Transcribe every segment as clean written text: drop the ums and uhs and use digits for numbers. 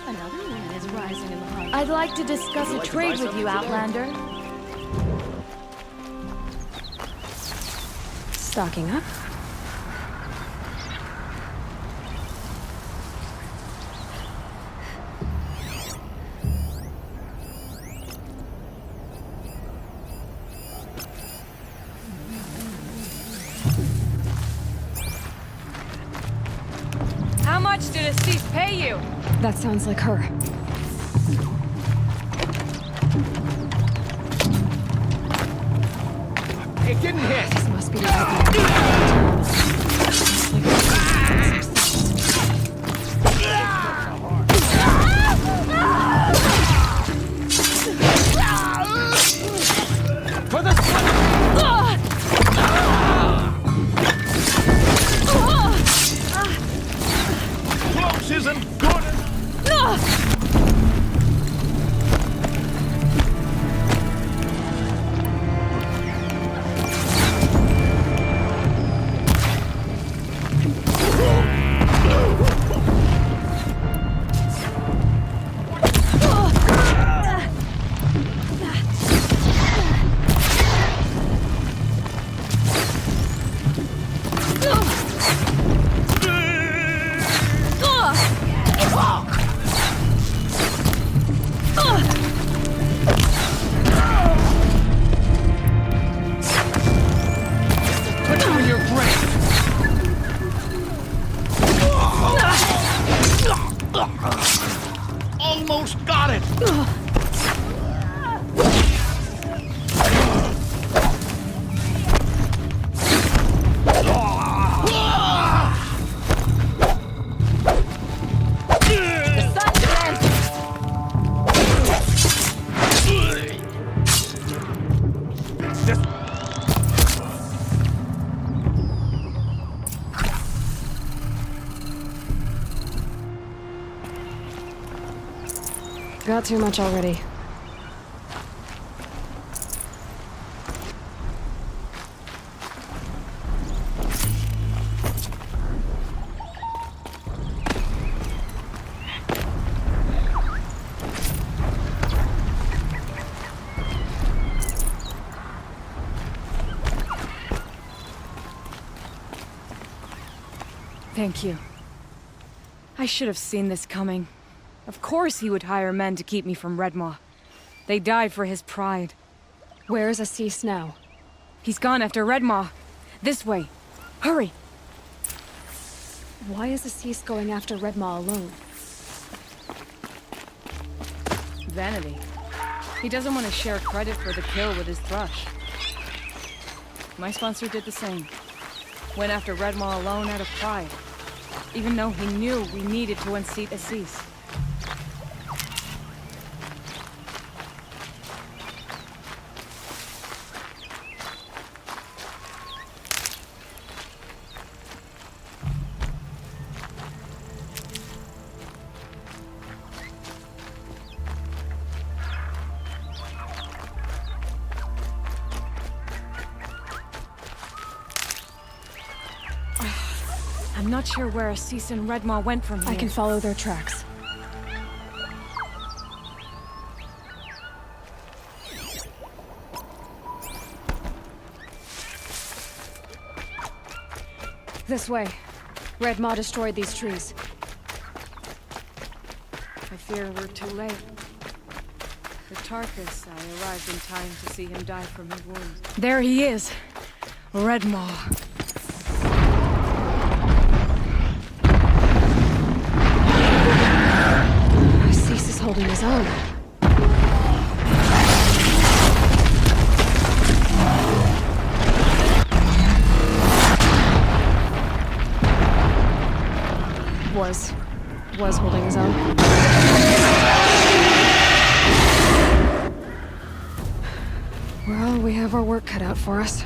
Another man is rising in the heart. I'd like to discuss a trade with you, Outlander. Stocking up. How much did Assis pay you? That sounds like her. It didn't hit. This must be the right For the close isn't good enough. Put you in your grave. Almost got it. Got too much already. Thank you. I should have seen this coming. Of course he would hire men to keep me from Redmaw. They died for his pride. Where's Assis now? He's gone after Redmaw. This way. Hurry! Why is Assis going after Redmaw alone? Vanity. He doesn't want to share credit for the kill with his thrush. My sponsor did the same. Went after Redmaw alone out of pride. Even though he knew we needed to unseat Assis. I'm not sure where Assis and Redmaw went from here. I can follow their tracks. This way. Redmaw destroyed these trees. I fear we're too late. The Tarkus, I arrived in time to see him die from his wounds. There he is! Redmaw. Assis is holding his own. Was holding his own. Well, we have our work cut out for us.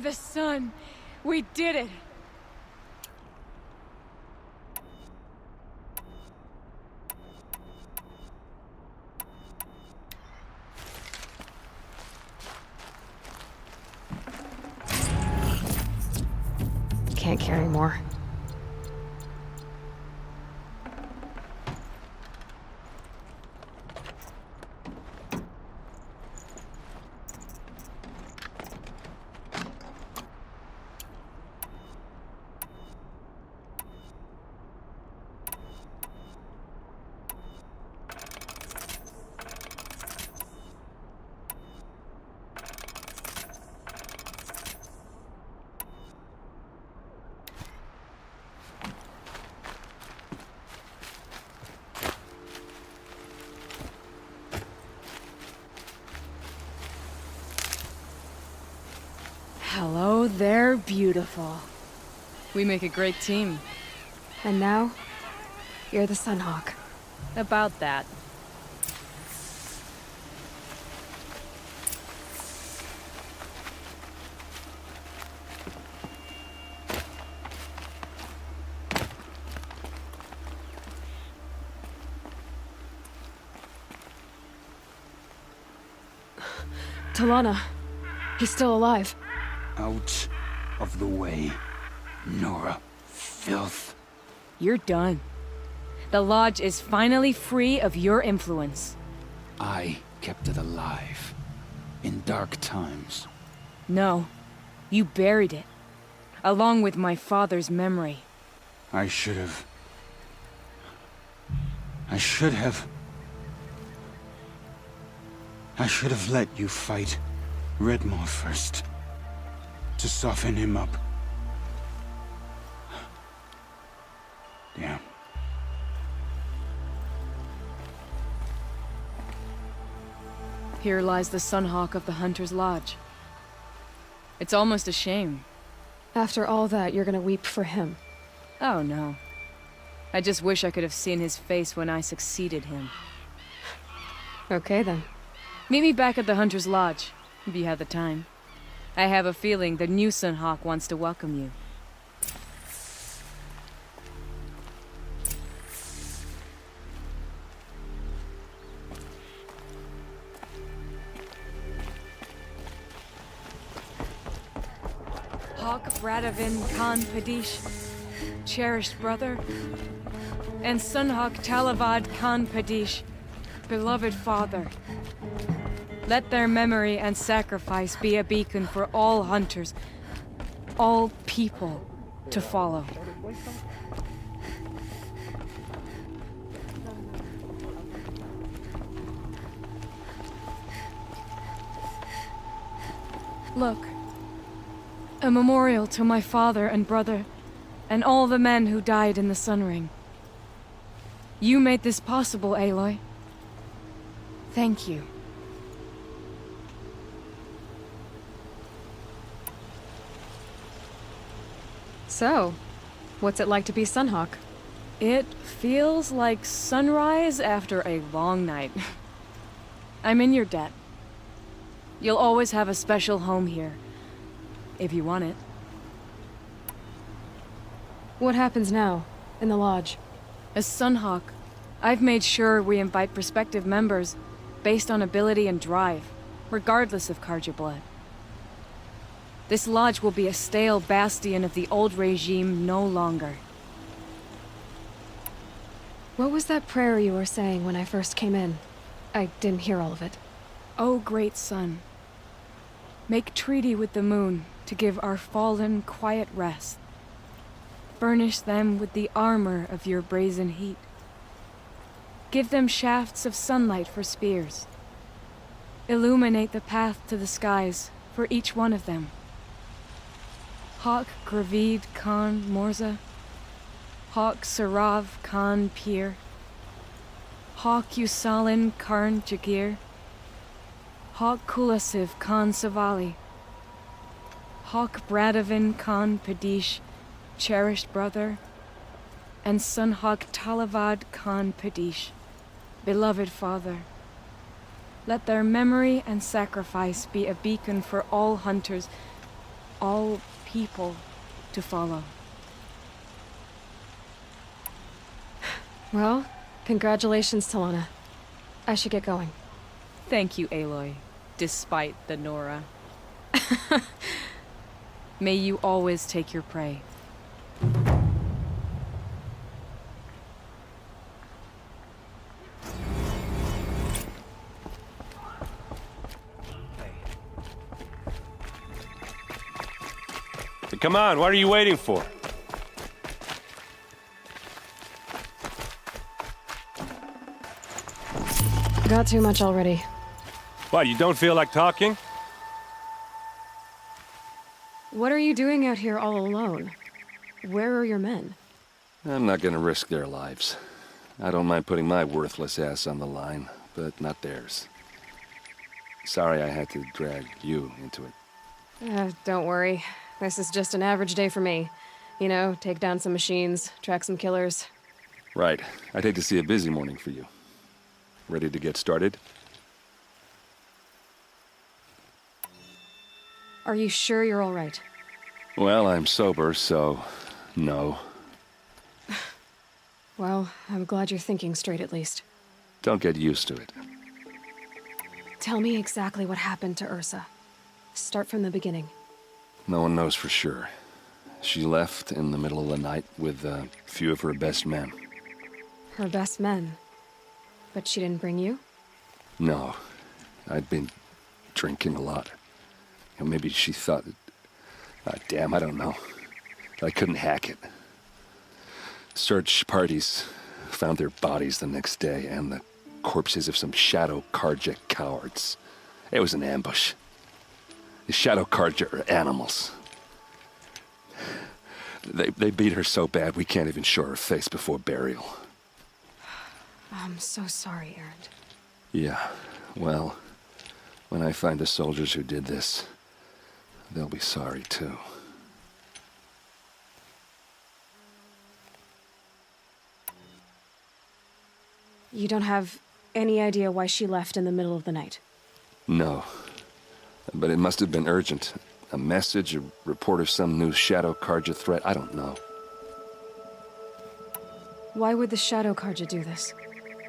the sun! We did it! Can't carry more. Hello there, beautiful. We make a great team. And now, you're the Sunhawk. About that. Talana. He's still alive. Out of the way, Nora. Filth. You're done. The Lodge is finally free of your influence. I kept it alive. In dark times. No. You buried it. Along with my father's memory. I should have let you fight Redmaw first. To soften him up. Damn. Here lies the Sunhawk of the Hunter's Lodge. It's almost a shame. After all that, you're gonna weep for him. Oh no. I just wish I could have seen his face when I succeeded him. Okay then. Meet me back at the Hunter's Lodge, if you have the time. I have a feeling the new Sunhawk wants to welcome you. Hawk Bradavin Khan Padish, cherished brother, and Sunhawk Talavad Khan Padish, beloved father. Let their memory and sacrifice be a beacon for all hunters, all people, to follow. Look. A memorial to my father and brother, and all the men who died in the Sun Ring. You made this possible, Aloy. Thank you. So, what's it like to be Sunhawk? It feels like sunrise after a long night. I'm in your debt. You'll always have a special home here. If you want it. What happens now, in the Lodge? As Sunhawk, I've made sure we invite prospective members based on ability and drive, regardless of Carja blood. This Lodge will be a stale bastion of the old regime no longer. What was that prayer you were saying when I first came in? I didn't hear all of it. O great sun, make treaty with the moon to give our fallen quiet rest. Furnish them with the armor of your brazen heat. Give them shafts of sunlight for spears. Illuminate the path to the skies for each one of them. Hawk Gravid Khan Morza, Hawk Sarav Khan Pir, Hawk Usalin Karn Jagir, Hawk Kulasiv Khan Savali, Hawk Bradavin Khan Padish, cherished brother, and Sunhawk Talavad Khan Padish, beloved father. Let their memory and sacrifice be a beacon for all hunters, all people to follow. Well, congratulations, Talana. I should get going. Thank you, Aloy, despite the Nora. May you always take your prey. Come on, what are you waiting for? Got too much already. What, you don't feel like talking? What are you doing out here all alone? Where are your men? I'm not gonna risk their lives. I don't mind putting my worthless ass on the line, but not theirs. Sorry I had to drag you into it. Don't worry. This is just an average day for me. You know, take down some machines, track some killers. Right. I'd hate to see a busy morning for you. Ready to get started? Are you sure you're all right? Well, I'm sober, so no. Well, I'm glad you're thinking straight at least. Don't get used to it. Tell me exactly what happened to Ursa. Start from the beginning. No one knows for sure. She left in the middle of the night with a few of her best men. Her best men? But she didn't bring you? No. I'd been drinking a lot. And maybe she thought... damn, I don't know. I couldn't hack it. Search parties found their bodies the next day, and the corpses of some Shadow Karja cowards. It was an ambush. The Shadow Karja are animals. They beat her so bad we can't even show her face before burial. I'm so sorry, Erend. Yeah, well, when I find the soldiers who did this, they'll be sorry too. You don't have any idea why she left in the middle of the night? No. But it must have been urgent. A message, a report of some new Shadow Karja threat, I don't know. Why would the Shadow Karja do this?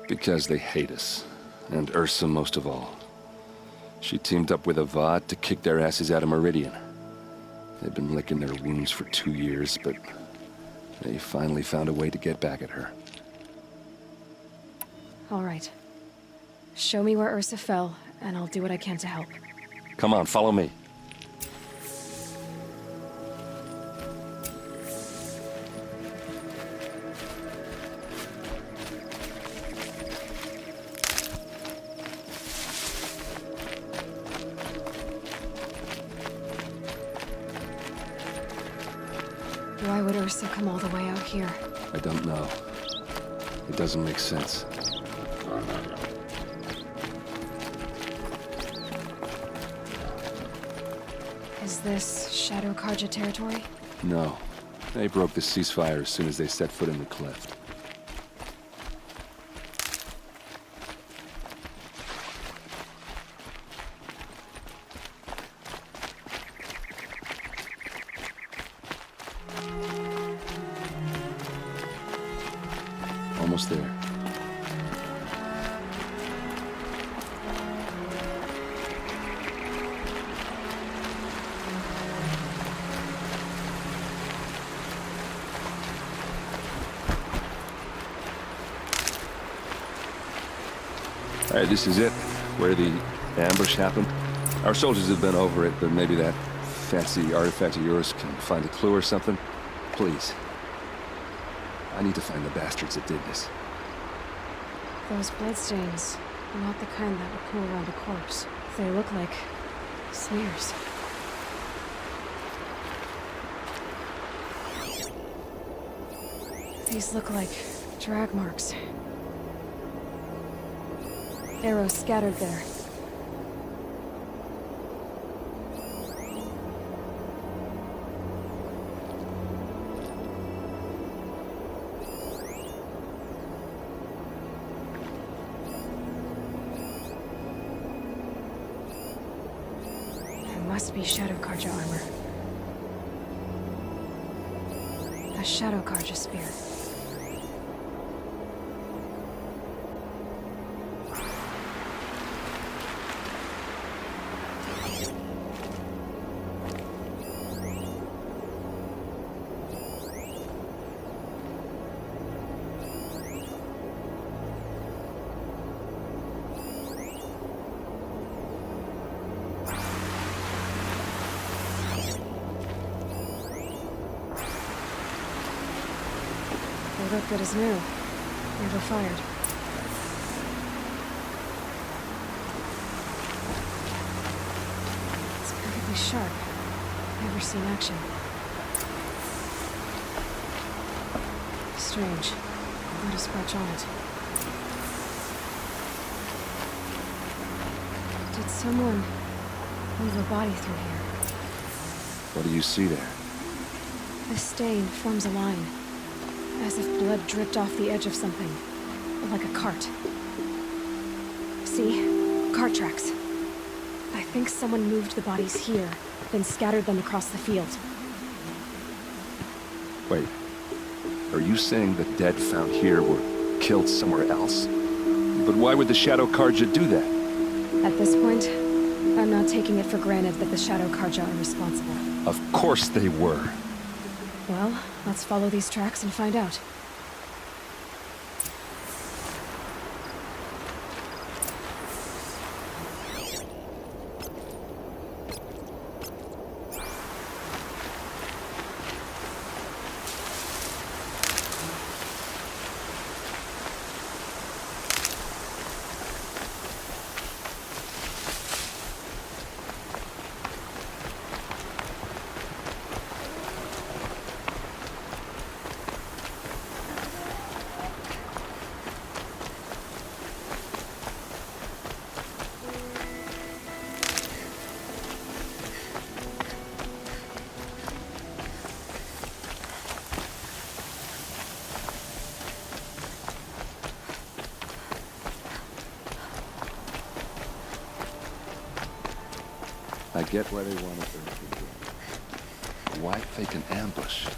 Because they hate us. And Ursa most of all. She teamed up with Avad to kick their asses out of Meridian. They've been licking their wounds for 2 years, but they finally found a way to get back at her. All right. Show me where Ursa fell, and I'll do what I can to help. Come on, follow me. Why would Ursa come all the way out here? I don't know. It doesn't make sense. Is this Shadow Karja territory? No. They broke the ceasefire as soon as they set foot in the cleft. Almost there. All right, this is it, where the ambush happened. Our soldiers have been over it, but maybe that fancy artifact of yours can find a clue or something. Please. I need to find the bastards that did this. Those bloodstains are not the kind that would pool around a corpse. They look like smears. These look like drag marks. Arrows scattered there. There must be Shadow Karja armor. A shadow Karja spear. They look good as new. Never fired. It's perfectly sharp. Never seen action. Strange. Not a scratch on it. Did someone move a body through here? What do you see there? The stain forms a line. As if blood dripped off the edge of something. Like a cart. See? Cart tracks. I think someone moved the bodies here, then scattered them across the field. Wait. Are you saying the dead found here were killed somewhere else? But why would the Shadow Karja do that? At this point, I'm not taking it for granted that the Shadow Karja are responsible. Of course they were. Well, let's follow these tracks and find out. I get why they wanted her to do. Why fake an ambush?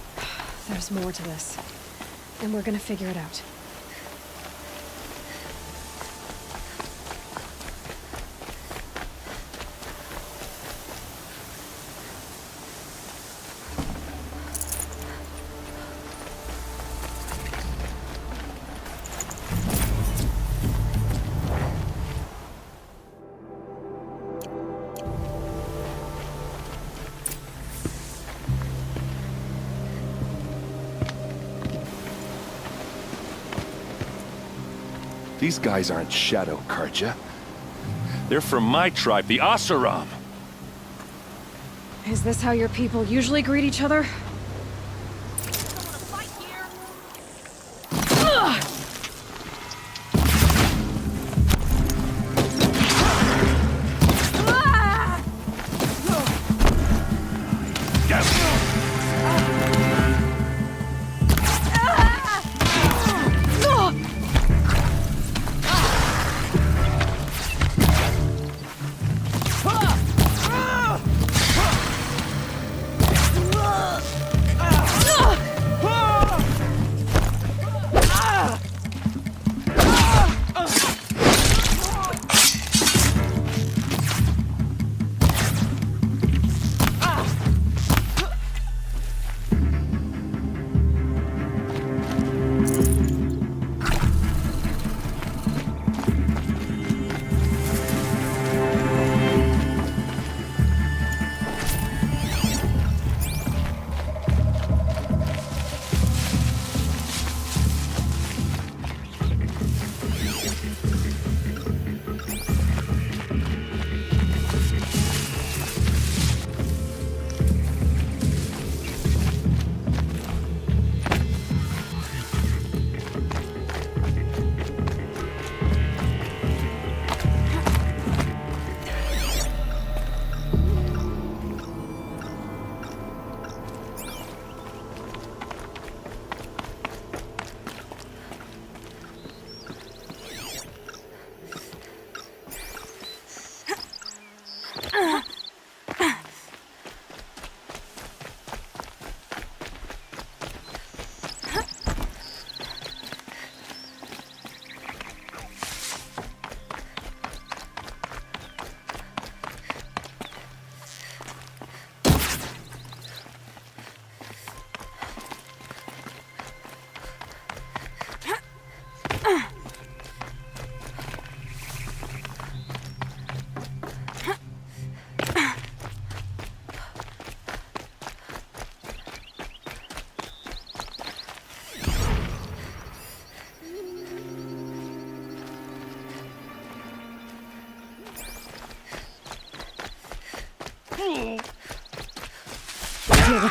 There's more to this. And we're gonna figure it out. These guys aren't Shadow Karja. They're from my tribe, the Oseram. Is this how your people usually greet each other?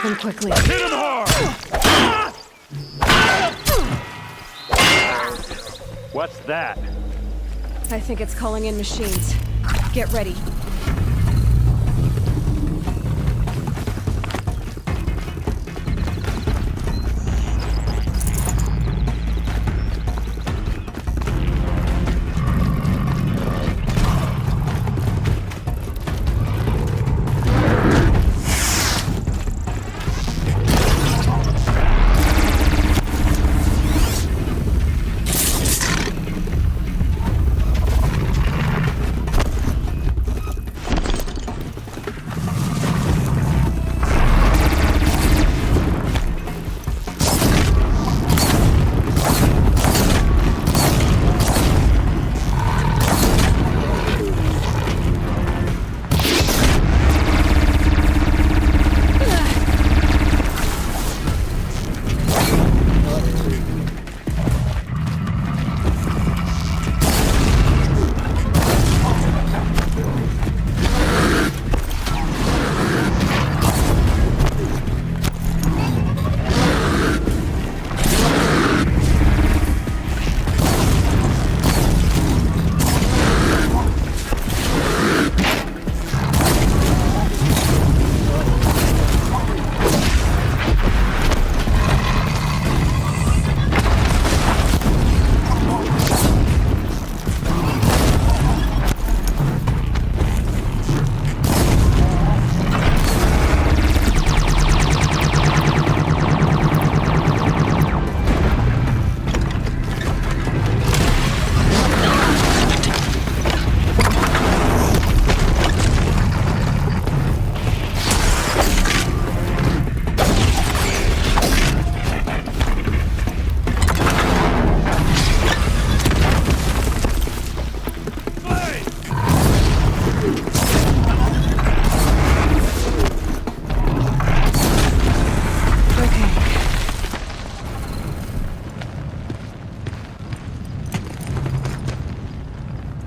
them quickly. Hit him hard! What's that? I think it's calling in machines. Get ready.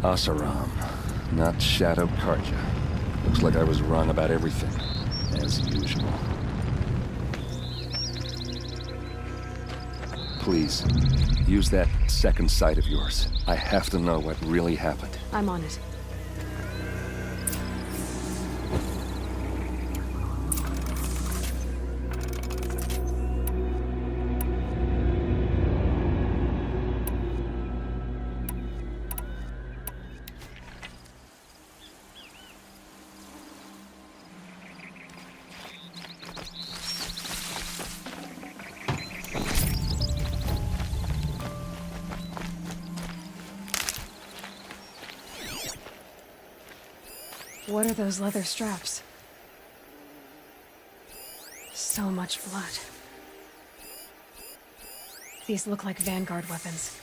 Asaram, not Shadow Karja. Looks like I was wrong about everything, as usual. Please, use that second sight of yours. I have to know what really happened. I'm on it. What are those leather straps? So much blood. These look like Vanguard weapons.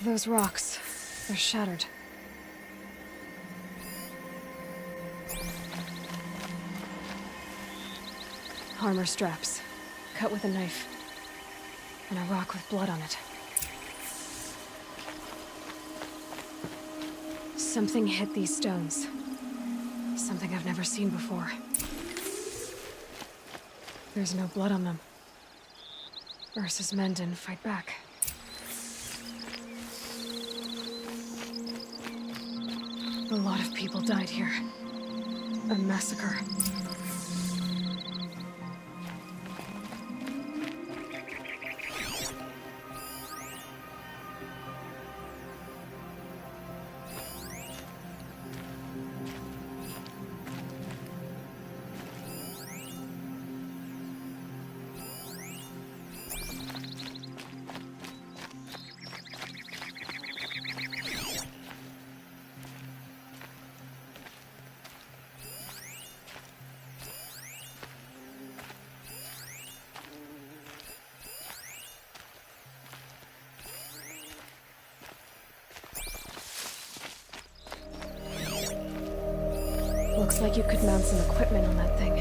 Those rocks, they're shattered. Armor straps, cut with a knife, and a rock with blood on it. Something hit these stones. Something I've never seen before. There's no blood on them. Ursa's men didn't fight back. A lot of people died here. A massacre. Looks like you could mount some equipment on that thing.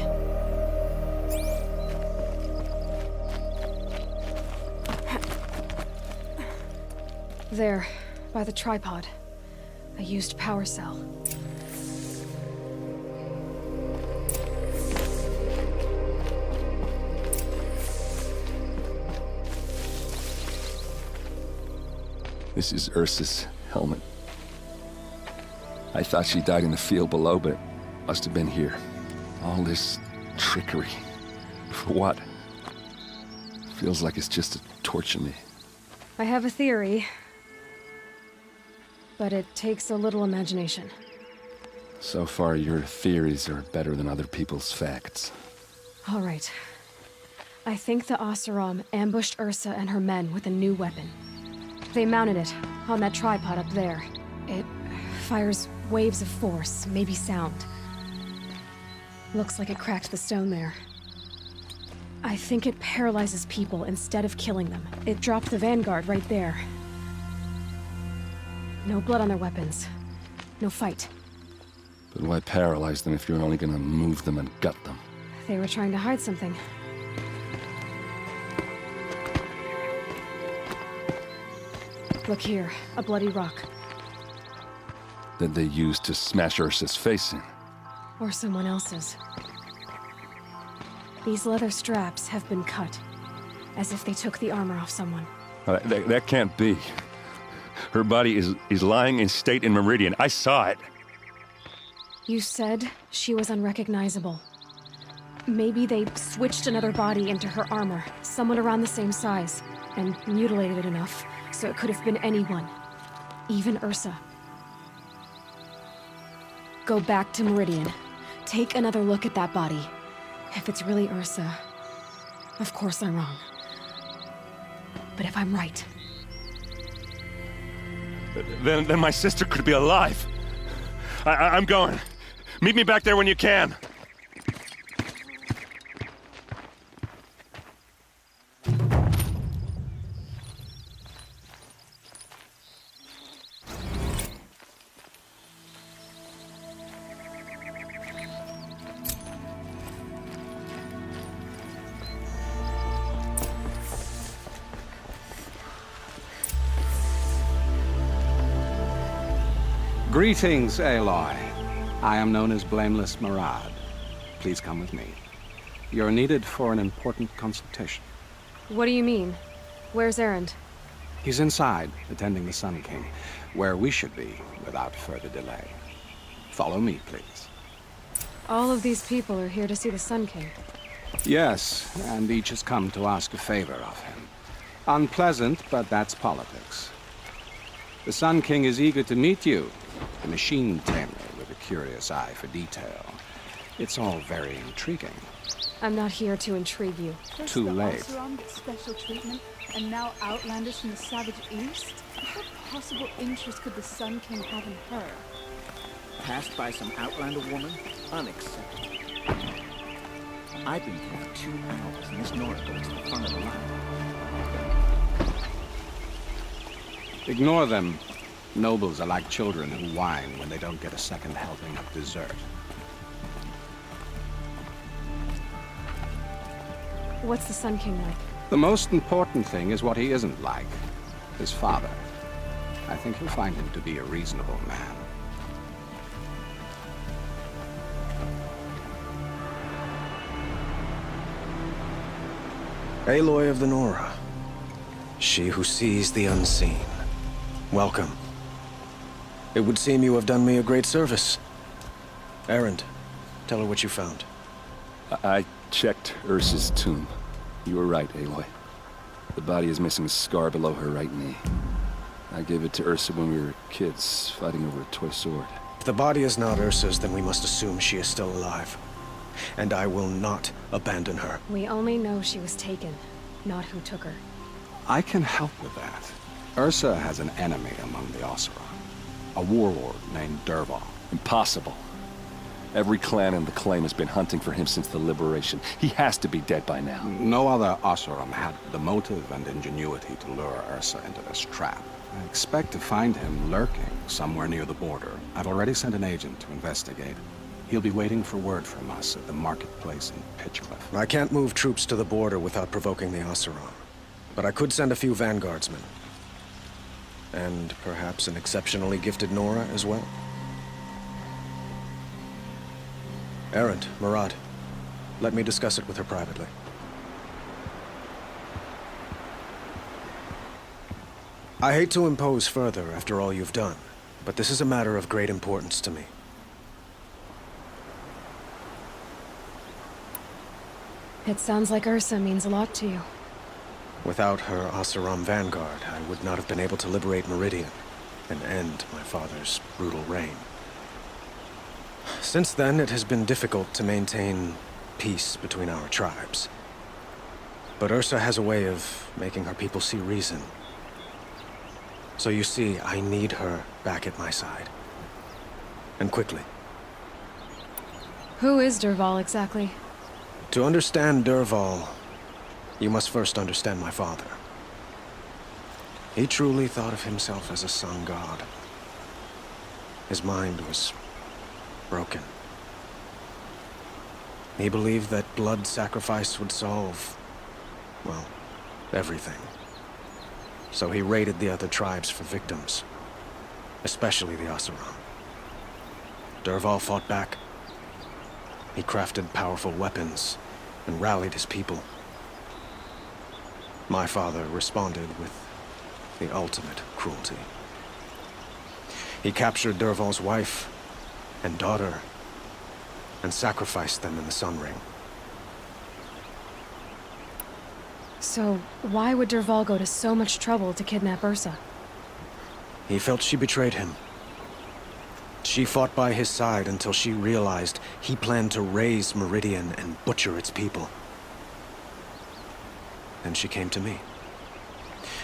There, by the tripod. A used power cell. This is Ursa's helmet. I thought she died in the field below, but it must have been here. All this trickery. For what? Feels like it's just to torture me. I have a theory, but it takes a little imagination. So far, your theories are better than other people's facts. All right. I think the Oseram ambushed Ursa and her men with a new weapon. They mounted it on that tripod up there. It fires waves of force, maybe sound. Looks like it cracked the stone there. I think it paralyzes people instead of killing them. It dropped the vanguard right there. No blood on their weapons. No fight. But why paralyze them if you're only gonna move them and gut them? They were trying to hide something. Look here, a bloody rock. That they used to smash Ursa's face in. Or someone else's. These leather straps have been cut, as if they took the armor off someone. That can't be. Her body is lying in state in Meridian. I saw it. You said she was unrecognizable. Maybe they switched another body into her armor, someone around the same size, and mutilated it enough so it could have been anyone, even Ursa. Go back to Meridian. Take another look at that body. If it's really Ursa, of course I'm wrong. But if I'm right... Then my sister could be alive. I'm going. Meet me back there when you can. Greetings, Aloy. I am known as Blameless Murad. Please come with me. You're needed for an important consultation. What do you mean? Where's Erend? He's inside, attending the Sun King, where we should be without further delay. Follow me, please. All of these people are here to see the Sun King. Yes, and each has come to ask a favor of him. Unpleasant, but that's politics. The Sun King is eager to meet you, a machine tamer with a curious eye for detail. It's all very intriguing. I'm not here to intrigue you. First Too the late. Oseram gets special treatment, and now outlanders from the savage east? What possible interest could the Sun King have in her? Passed by some outlander woman? Unacceptable. I've been here for 2 hours, and this Nora goes to the front of the line. Ignore them. Nobles are like children who whine when they don't get a second helping of dessert. What's the Sun King like? The most important thing is what he isn't like. His father. I think you'll find him to be a reasonable man. Aloy of the Nora. She who sees the unseen. Welcome. It would seem you have done me a great service. Erend, tell her what you found. I checked Ursa's tomb. You were right, Aloy. The body is missing a scar below her right knee. I gave it to Ursa when we were kids, fighting over a toy sword. If the body is not Ursa's, then we must assume she is still alive. And I will not abandon her. We only know she was taken, not who took her. I can help with that. Ursa has an enemy among the Oseram. A warlord named Dervahl. Impossible. Every clan in the claim has been hunting for him since the liberation. He has to be dead by now. No other Oseram had the motive and ingenuity to lure Ursa into this trap. I expect to find him lurking somewhere near the border. I've already sent an agent to investigate. He'll be waiting for word from us at the marketplace in Pitchcliff. I can't move troops to the border without provoking the Oseram. But I could send a few vanguardsmen. And perhaps an exceptionally gifted Nora as well. Erend, Murad, let me discuss it with her privately. I hate to impose further after all you've done, but this is a matter of great importance to me. It sounds like Ursa means a lot to you. Without her Oseram vanguard, I would not have been able to liberate Meridian and end my father's brutal reign. Since then, it has been difficult to maintain peace between our tribes. But Ursa has a way of making her people see reason. So you see, I need her back at my side. And quickly. Who is Dervahl exactly? To understand Dervahl, you must first understand my father. He truly thought of himself as a sun god. His mind was broken. He believed that blood sacrifice would solve, well, everything. So he raided the other tribes for victims, especially the Oseram. Dervahl fought back. He crafted powerful weapons and rallied his people. My father responded with the ultimate cruelty. He captured Dervahl's wife and daughter and sacrificed them in the Sun Ring. So, why would Dervahl go to so much trouble to kidnap Ursa? He felt she betrayed him. She fought by his side until she realized he planned to raise Meridian and butcher its people. Then she came to me.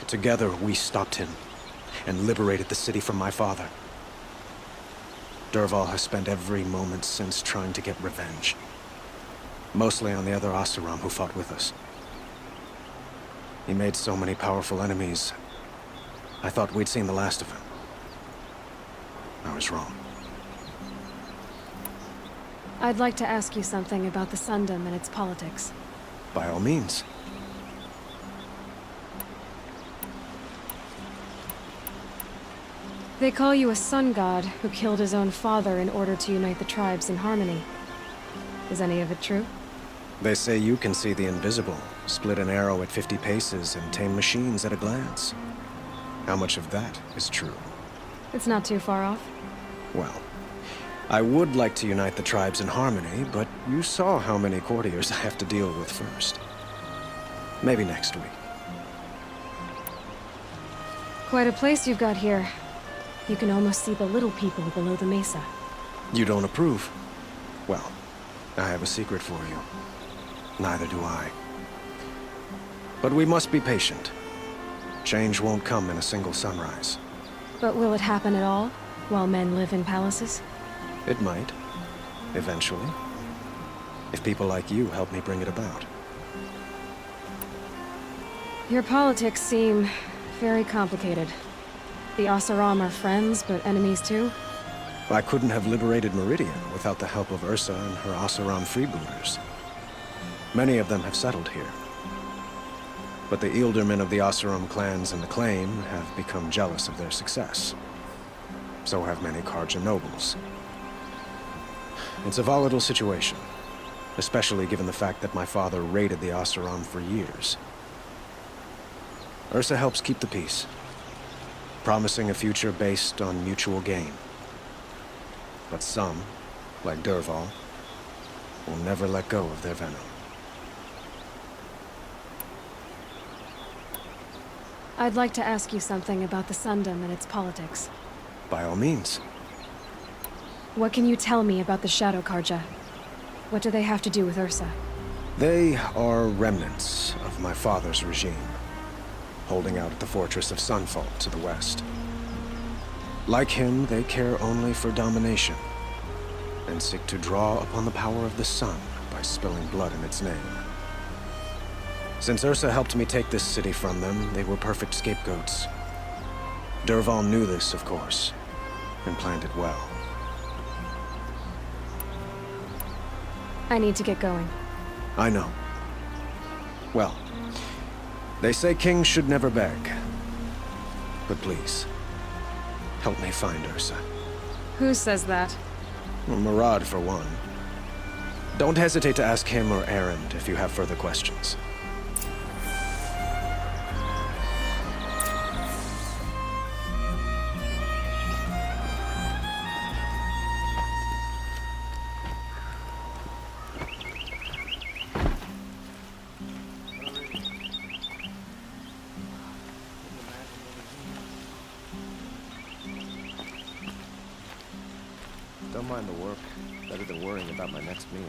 Together, we stopped him and liberated the city from my father. Dervahl has spent every moment since trying to get revenge. Mostly on the other Oseram who fought with us. He made so many powerful enemies, I thought we'd seen the last of him. I was wrong. I'd like to ask you something about the Sundom and its politics. By all means. They call you a sun god who killed his own father in order to unite the tribes in harmony. Is any of it true? They say you can see the invisible, split an arrow at 50 paces, and tame machines at a glance. How much of that is true? It's not too far off. Well, I would like to unite the tribes in harmony, but you saw how many courtiers I have to deal with first. Maybe next week. Quite a place you've got here. You can almost see the little people below the mesa. You don't approve? Well, I have a secret for you. Neither do I. But we must be patient. Change won't come in a single sunrise. But will it happen at all, while men live in palaces? It might. Eventually. If people like you help me bring it about. Your politics seem very complicated. The Oseram are friends, but enemies too? I couldn't have liberated Meridian without the help of Ursa and her Oseram freebooters. Many of them have settled here. But the Ealdormen of the Oseram clans and the Claim have become jealous of their success. So have many Karja nobles. It's a volatile situation, especially given the fact that my father raided the Oseram for years. Ursa helps keep the peace, promising a future based on mutual gain. But some, like Dervahl, will never let go of their venom. I'd like to ask you something about the Sundom and its politics. By all means. What can you tell me about the Shadow Karja? What do they have to do with Ursa? They are remnants of my father's regime, holding out at the fortress of Sunfall to the west. Like him, they care only for domination, and seek to draw upon the power of the sun by spilling blood in its name. Since Ursa helped me take this city from them, they were perfect scapegoats. Dervahl knew this, of course, and planned it well. I need to get going. I know. Well, they say kings should never beg. But please, help me find Ursa. Who says that? Well, Murad, for one. Don't hesitate to ask him or Erend if you have further questions. don't mind the work. Better than worrying about my next meal.